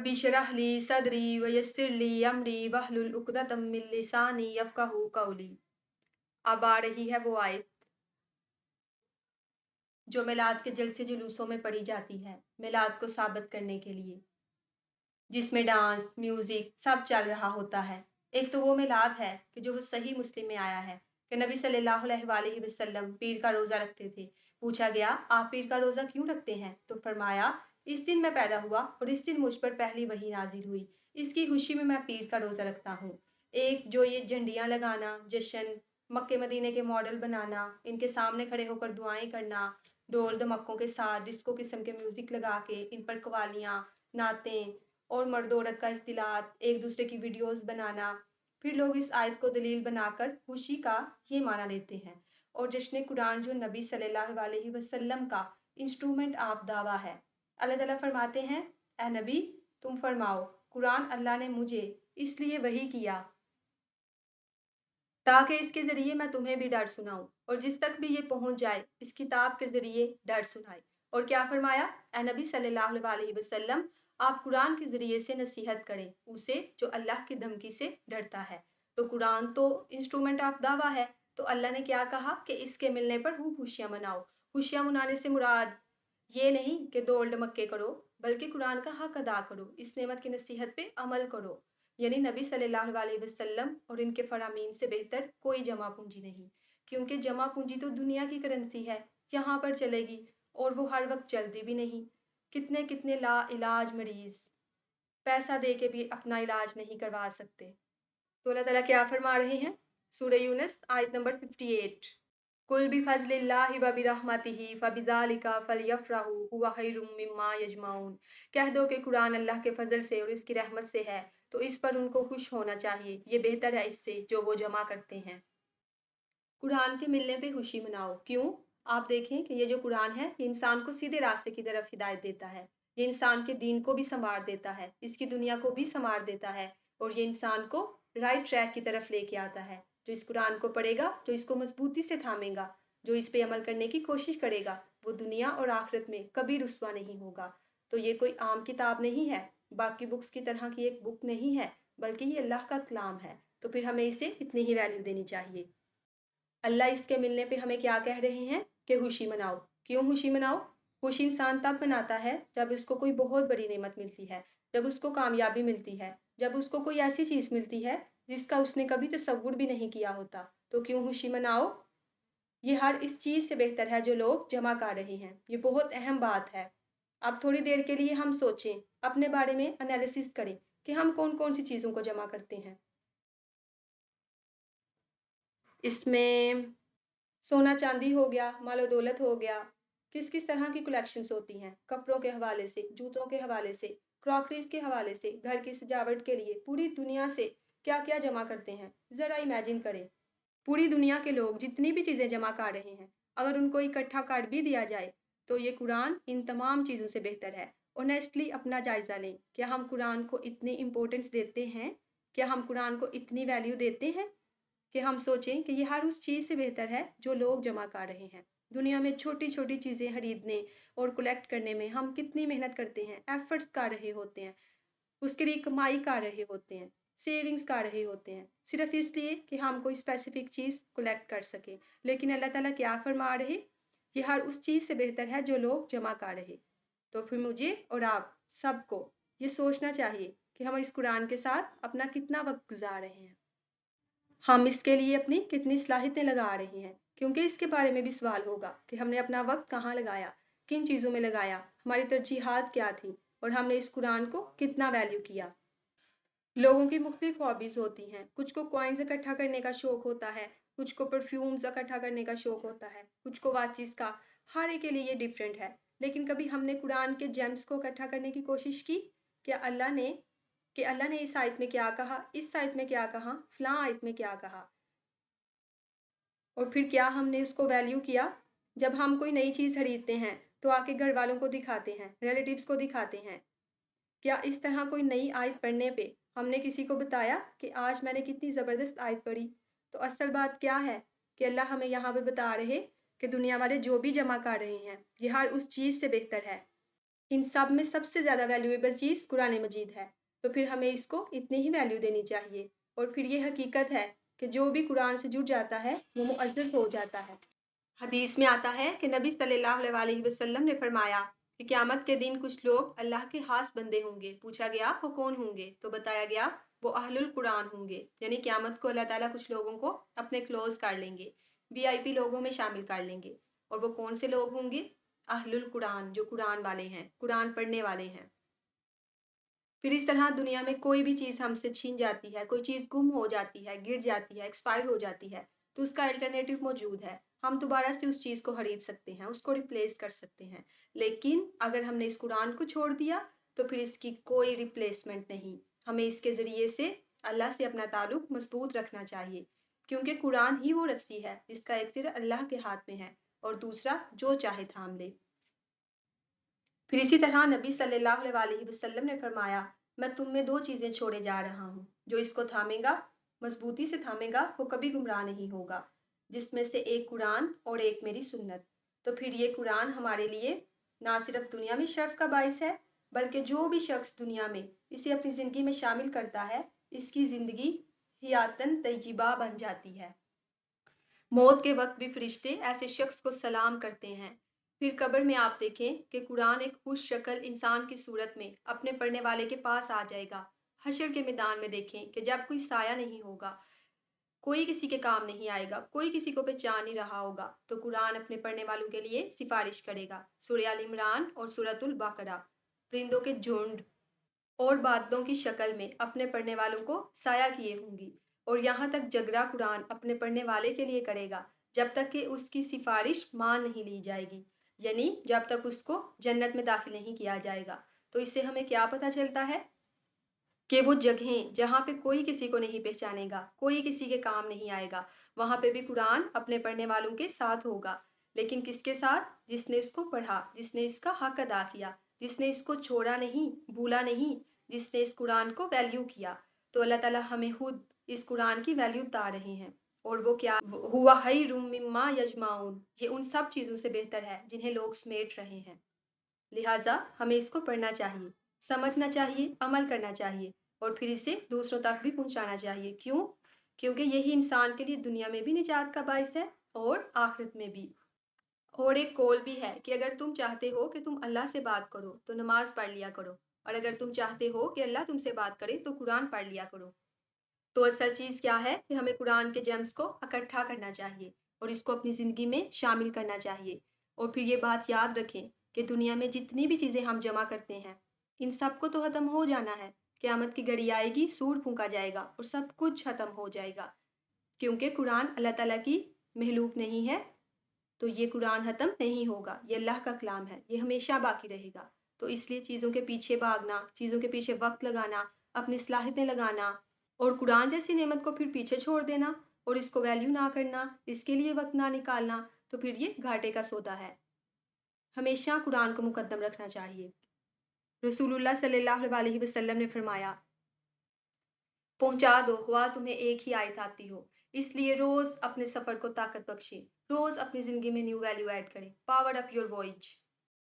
रब्बी शरह ली सदरी वयस्सिर ली अमरी वहलुल उक़दतम मिन लिसानी यफ़क़हू क़ौली। अब आ रही है वो आयत जो मिलाद के जलसे जुलूसों में पढ़ी जाती है मिलाद को साबित करने के लिए, जिसमें डांस म्यूजिक सब चल रहा होता है। एक तो वो मिलाद है कि जो सही मुस्लिम में आया है कि नबी सल्लल्लाहु अलैहि वसल्लम पीर का रोज़ा रखते थे। पूछा गया, आप पीर का रोज़ा क्यों रखते हैं? तो फरमाया, इस दिन मैं पैदा हुआ और इस दिन मुझ पर पहली वही नाजिल हुई, इसकी खुशी में मैं पीर का रोज़ा रखता हूँ। एक जो ये झंडियाँ लगाना, जश्न, मक्के मदीने के मॉडल बनाना, इनके सामने खड़े होकर दुआएं करना, ढोल धमक्कों के साथ डिस्को किस्म के म्यूजिक लगा के इन पर कवालियाँ, नातें और मर्द औरत का इख्तिलात, एक दूसरे की वीडियोस बनाना। फिर लोग इस आयत को दलील बनाकर खुशी का ये माना लेते हैं। और जश्न कुरान जो नबी सल्लल्लाहु अलैहि वसल्लम का इंस्ट्रूमेंट आप दावा है। अल्लाह ताला फरमाते हैं, ए नबी तुम फरमाओ, कुरान अल्लाह ने मुझे इसलिए वही किया ताकि इसके ज़रिए मैं तुम्हें भी डर सुनाऊं और जिस तक भी ये पहुंच जाए इस किताब के ज़रिए डर सुनाए। और क्या फरमाया, ए नबी सल्लल्लाहु अलैहि वसल्लम आप कुरान के ज़रिए से नसीहत करें उसे जो अल्लाह की धमकी से डरता है। तो कुरान तो इंस्ट्रूमेंट ऑफ दावा है, तो अल्लाह ने क्या कहा कि इसके मिलने पर खूब खुशियाँ मनाओ। खुशियाँ मनाने से मुराद ये नहीं कि दौड़ धमक्के करो, बल्कि कुरान का हक अदा करो, इस नेमत की नसीहत पे अमल करो। यानी नबी सल्लल्लाहु अलैहि वसल्लम और इनके फरामीन से बेहतर कोई जमा पूंजी नहीं, क्योंकि जमा पूंजी तो दुनिया की करेंसी है, यहाँ पर चलेगी और वो हर वक्त चलती भी नहीं। कितने कितने ला इलाज मरीज पैसा दे के भी अपना इलाज नहीं करवा सकते। तो अल्लाह ताला क्या फरमा रहे हैं, सूरह यूनुस आयत नंबर 58, कुल भी फजलिल्लाहि व बिरहमतिही फबिज़ालिका फलयफ्रहू हुवा खैरुम मिम्मा यजमाऊन। कह दो कि कुरान अल्लाह के फजल से और इसकी रहमत से है, तो इस पर उनको खुश होना चाहिए, ये बेहतर है इससे जो वो जमा करते हैं। कुरान के मिलने पे खुशी मनाओ। क्यों? आप देखें कि ये जो कुरान है ये इंसान को सीधे रास्ते की तरफ हिदायत देता है। ये इंसान के दीन को भी संवार देता है, इसकी दुनिया को भी संवार देता है और ये इंसान को राइट ट्रैक की तरफ लेके आता है। जो इस कुरान को पढ़ेगा, जो इसको मजबूती से थामेगा, जो इस पे अमल करने की कोशिश करेगा, वो दुनिया और आखिरत में कभी रुस्वा नहीं होगा। तो ये कोई आम किताब नहीं है, बाकी बुक्स की तरह की एक बुक नहीं है, बल्कि ये अल्लाह का कलाम है। तो फिर हमें इसे इतनी ही वैल्यू देनी चाहिए। अल्लाह इसके मिलने पे हमें क्या कह रहे हैं कि खुशी मनाओ। क्यों खुशी मनाओ? खुशी इंसान तब मनाता है जब उसको कोई बहुत बड़ी नेमत मिलती है, जब उसको कामयाबी मिलती है, जब उसको कोई ऐसी चीज़ मिलती है जिसका उसने कभी तसव्वुर भी नहीं किया होता। तो क्यों खुशी मनाओ? ये हर इस चीज़ से बेहतर है जो लोग जमा कर रहे हैं। ये बहुत अहम बात है। अब थोड़ी देर के लिए हम सोचें, अपने बारे में एनालिसिस करें कि हम कौन कौन सी चीज़ों को जमा करते हैं। इसमें सोना चांदी हो गया, मालो दौलत हो गया, किस किस तरह की कलेक्शंस होती हैं, कपड़ों के हवाले से, जूतों के हवाले से, क्रॉकरीज के हवाले से, घर की सजावट के लिए पूरी दुनिया से क्या क्या जमा करते हैं। ज़रा इमेजिन करें, पूरी दुनिया के लोग जितनी भी चीज़ें जमा कर रहे हैं, अगर उनको इकट्ठा कर भी दिया जाए तो ये कुरान इन तमाम चीज़ों से बेहतर है। ऑनेस्टली अपना जायज़ा लें, क्या हम कुरान को इतनी इम्पोर्टेंस देते हैं? क्या हम कुरान को इतनी वैल्यू देते हैं कि हम सोचें कि ये हर उस चीज़ से बेहतर है जो लोग जमा कर रहे हैं। दुनिया में छोटी छोटी चीज़ें खरीदने और कलेक्ट करने में हम कितनी मेहनत करते हैं, एफर्ट्स कर रहे होते हैं, उसके लिए कमाई कर रहे होते हैं, सेविंग्स कर रहे होते हैं, सिर्फ इसलिए कि हम कोई स्पेसिफिक चीज़ कलेक्ट कर सकें। लेकिन अल्लाह ताला क्या फरमा रहे, ये हर उस चीज़ से बेहतर है जो लोग जमा कर रहे। तो फिर मुझे और आप सबको ये सोचना चाहिए कि हम इस कुरान के साथ अपना कितना वक्त गुजार रहे हैं, हम इसके लिए अपनी कितनी सलाहियतें लगा रहे हैं, क्योंकि इसके बारे में भी सवाल होगा कि हमने अपना वक्त कहाँ लगाया, किन चीज़ों में लगाया, हमारी तरजीहात क्या थी और हमने इस कुरान को कितना वैल्यू किया। लोगों की मुख्तलिफ हॉबीज़ होती हैं, कुछ को कॉइन्स इकट्ठा करने का शौक होता है, कुछ को परफ्यूम्स इकट्ठा करने का शौक होता है, कुछ को वाचिस का। हर एक के लिए ये डिफरेंट है। लेकिन कभी हमने कुरान के जेम्स को इकट्ठा करने की कोशिश की? क्या अल्लाह ने इस आयत में क्या कहा, इस आयत में क्या कहा, फलां आयत में क्या कहा, और फिर क्या हमने उसको वैल्यू किया? जब हम कोई नई चीज़ खरीदते हैं तो आके घर वालों को दिखाते हैं, रिलेटिव्स को दिखाते हैं। क्या इस तरह कोई नई आयत पढ़ने पे हमने किसी को बताया कि आज मैंने कितनी ज़बरदस्त आयत पढ़ी? तो असल बात क्या है कि अल्लाह हमें यहाँ पे बता रहे कि दुनिया वाले जो भी जमा कर रहे हैं ये हर उस चीज़ से बेहतर है इन सब में सबसे ज़्यादा वैल्यूएबल चीज़ कुरान मजीद है, तो फिर हमें इसको इतनी ही वैल्यू देनी चाहिए। और फिर ये हकीकत है कि जो भी कुरान से जुड़ जाता है वो मुअज़्ज़ज़ हो जाता है। हदीस में आता है कि नबी सल्लल्लाहु अलैहि वसल्लम ने फरमाया कि क़यामत के दिन कुछ लोग अल्लाह के खास बंदे होंगे। पूछा गया वो कौन होंगे, तो बताया गया वो अहलुल कुरान होंगे। यानी क़यामत को अल्लाह ताला कुछ लोगों को अपने क्लोज कर लेंगे, वीआईपी लोगों में शामिल कर लेंगे। और वो कौन से लोग होंगे? अहलुल कुरान, जो कुरान वाले हैं, कुरान पढ़ने वाले हैं। फिर इस तरह दुनिया में कोई भी चीज़ हमसे छीन जाती है, कोई चीज़ गुम हो जाती है, गिर जाती है, एक्सपायर हो जाती है, तो उसका अल्टरनेटिव मौजूद है। हम दोबारा से उस चीज़ को खरीद सकते हैं, उसको रिप्लेस कर सकते हैं। लेकिन अगर हमने इस कुरान को छोड़ दिया तो फिर इसकी कोई रिप्लेसमेंट नहीं। हमें इसके ज़रिए से अल्लाह से अपना ताल्लुक मजबूत रखना चाहिए, क्योंकि कुरान ही वो रस्सी है जिसका एक सिर अल्लाह के हाथ में है और दूसरा जो चाहे थाम ले। फिर इसी तरह नबी सल्लल्लाहु अलैहि वसल्लम ने फरमाया, मैं तुम में दो चीज़ें छोड़े जा रहा हूँ, जो इसको थामेगा, मजबूती से थामेगा, वो कभी गुमराह नहीं होगा, जिसमें से एक कुरान और एक मेरी सुन्नत। तो फिर ये कुरान हमारे लिए ना सिर्फ दुनिया में शर्फ का बाइस है, बल्कि जो भी शख्स दुनिया में इसे अपनी ज़िंदगी में शामिल करता है, इसकी ज़िंदगी हियातन तय्यिबा बन जाती है। मौत के वक्त भी फरिश्ते ऐसे शख्स को सलाम करते हैं। फिर कब्र में आप देखें कि कुरान एक खुश शक्ल इंसान की सूरत में अपने पढ़ने वाले के पास आ जाएगा। हशर के मैदान में देखें कि जब कोई साया नहीं होगा, कोई किसी के काम नहीं आएगा, कोई किसी को पहचान नहीं रहा होगा, तो कुरान अपने पढ़ने वालों के लिए सिफारिश करेगा। सूरह आल इमरान और सूरतुल बकरा परिंदों के झुंड और बादलों की शक्ल में अपने पढ़ने वालों को साया किए होंगी। और यहाँ तक जगरा कुरान अपने पढ़ने वाले के लिए करेगा जब तक कि उसकी सिफारिश मान नहीं ली जाएगी, यानी जब तक उसको जन्नत में दाखिल नहीं किया जाएगा। तो इससे हमें क्या पता चलता है कि वो जगहें जहाँ पे कोई किसी को नहीं पहचानेगा, कोई किसी के काम नहीं आएगा, वहां पे भी कुरान अपने पढ़ने वालों के साथ होगा। लेकिन किसके साथ? जिसने इसको पढ़ा, जिसने इसका हक अदा किया, जिसने इसको छोड़ा नहीं, भूला नहीं, जिसने इस कुरान को वैल्यू किया। तो अल्लाह ताला हमें खुद इस कुरान की वैल्यू बता रहे हैं। और वो क्या? हुआ खैरुम मिम्मा यजमाउन, ये उन सब चीज़ों से बेहतर है जिन्हें लोग समेट रहे हैं। लिहाजा हमें इसको पढ़ना चाहिए, समझना चाहिए, अमल करना चाहिए और फिर इसे दूसरों तक भी पहुंचाना चाहिए। क्यों? क्योंकि यही इंसान के लिए दुनिया में भी निजात का बाइस है और आखिरत में भी। और एक कौल भी है कि अगर तुम चाहते हो कि तुम अल्लाह से बात करो तो नमाज पढ़ लिया करो, और अगर तुम चाहते हो कि अल्लाह तुमसे बात करे तो कुरान पढ़ लिया करो। तो असल चीज़ क्या है कि हमें कुरान के जेम्स को इकट्ठा करना चाहिए और इसको अपनी ज़िंदगी में शामिल करना चाहिए। और फिर ये बात याद रखें कि दुनिया में जितनी भी चीज़ें हम जमा करते हैं, इन सब को तो ख़त्म हो जाना है। क़यामत की घड़ी आएगी, सूर फूंका जाएगा और सब कुछ ख़त्म हो जाएगा। क्योंकि कुरान अल्लाह ताला की महलूक नहीं है, तो ये कुरान ख़त्म नहीं होगा। ये अल्लाह का कलाम है, ये हमेशा बाकी रहेगा। तो इसलिए चीज़ों के पीछे भागना, चीज़ों के पीछे वक्त लगाना, अपनी सलाहियतें लगाना और कुरान जैसी नेमत को फिर पीछे छोड़ देना और इसको वैल्यू ना करना, इसके लिए वक्त ना निकालना, तो फिर ये घाटे का सौदा है। हमेशा कुरान को मुकद्दम रखना चाहिए। रसूलुल्लाह सल्लल्लाहु अलैहि वसल्लम ने फरमाया, पहुंचा दो हुआ तुम्हें एक ही आयत आती हो। इसलिए रोज अपने सफर को ताकत बख्शे, रोज अपनी जिंदगी में न्यू वैल्यू ऐड करें। Power up your voice.